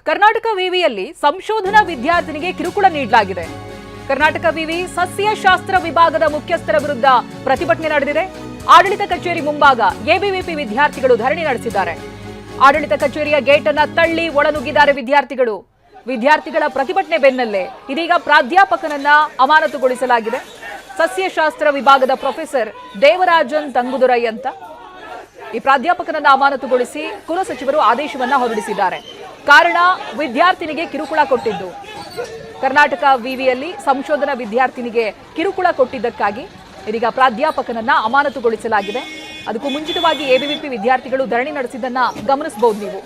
ಕರ್ನಾಟಕ ವಿವಿಯಲ್ಲಿ ಸಂಶೋಧನಾ ವಿದ್ಯಾರ್ಥಿನಿಗೆ ಕಿರುಕುಳ ನೀಡಲಾಗಿದೆ. ಕರ್ನಾಟಕ ವಿವಿ ಸಸ್ಯಶಾಸ್ತ್ರ ವಿಭಾಗದ ಮುಖ್ಯಸ್ಥರ ವಿರುದ್ಧ ಪ್ರತಿಭಟನೆ ನಡೆದಿದೆ. ಆಡಳಿತ ಕಚೇರಿ ಮುಂಭಾಗ ಎಬಿವಿಪಿ ವಿದ್ಯಾರ್ಥಿಗಳು ಧರಣಿ ನಡೆಸಿದ್ದಾರೆ. ಆಡಳಿತ ಕಚೇರಿಯ ಗೇಟ್ ಅನ್ನು ತಳ್ಳಿ ಒಳನುಗ್ಗಿದ್ದಾರೆ ವಿದ್ಯಾರ್ಥಿಗಳು. ವಿದ್ಯಾರ್ಥಿಗಳ ಪ್ರತಿಭಟನೆ ಬೆನ್ನಲ್ಲೇ ಇದೀಗ ಪ್ರಾಧ್ಯಾಪಕನನ್ನ ಅಮಾನತುಗೊಳಿಸಲಾಗಿದೆ. ಸಸ್ಯಶಾಸ್ತ್ರ ವಿಭಾಗದ ಪ್ರೊಫೆಸರ್ ದೇವರಾಜನ್ ತಂಗುದುರೈ ಅಂತ ಈ ಪ್ರಾಧ್ಯಾಪಕನನ್ನ ಅಮಾನತುಗೊಳಿಸಿ ಕುಲಸಚಿವರು ಆದೇಶವನ್ನ ಹೊರಡಿಸಿದ್ದಾರೆ. ಕಾರಣ ವಿದ್ಯಾರ್ಥಿನಿಗೆ ಕಿರುಕುಳ ಕೊಟ್ಟಿದ್ದು. ಕರ್ನಾಟಕ ವಿವಿಯಲ್ಲಿ ಸಂಶೋಧನಾ ವಿದ್ಯಾರ್ಥಿನಿಗೆ ಕಿರುಕುಳ ಕೊಟ್ಟಿದ್ದಕ್ಕಾಗಿ ಇದೀಗ ಪ್ರಾಧ್ಯಾಪಕನನ್ನ ಅಮಾನತುಗೊಳಿಸಲಾಗಿದೆ. ಅದಕ್ಕೂ ಮುಂಚಿತವಾಗಿ ಎಬಿವಿಪಿ ವಿದ್ಯಾರ್ಥಿಗಳು ಧರಣಿ ನಡೆಸಿದ್ದನ್ನ ಗಮನಿಸಬಹುದು ನೀವು.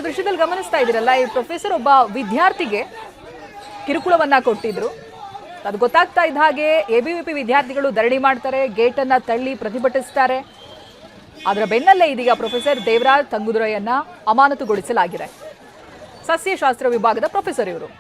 ದೃಶ್ಯದಲ್ಲಿ ಗಮನಿಸ್ತಾ ಇದ್ದೀರಲ್ಲ, ಈ ಪ್ರೊಫೆಸರ್ ಒಬ್ಬ ವಿದ್ಯಾರ್ಥಿಗೆ ಕಿರುಕುಳವನ್ನ ಕೊಟ್ಟಿದ್ರು. ಅದು ಗೊತ್ತಾಗ್ತಾ ಇದ್ದ ಹಾಗೆ ಎಬಿವಿಪಿ ವಿದ್ಯಾರ್ಥಿಗಳು ಧರಣಿ ಮಾಡ್ತಾರೆ, ಗೇಟ್ ಅನ್ನ ತಳ್ಳಿ ಪ್ರತಿಭಟಿಸ್ತಾರೆ. ಅದರ ಬೆನ್ನಲ್ಲೇ ಇದೀಗ ಪ್ರೊಫೆಸರ್ ದೇವರಾಜ್ ತಂಗುದುರೈಯನ್ನ ಅಮಾನತುಗೊಳಿಸಲಾಗಿದೆ. ಸಸ್ಯಶಾಸ್ತ್ರ ವಿಭಾಗದ ಪ್ರೊಫೆಸರ್ ಇವರು.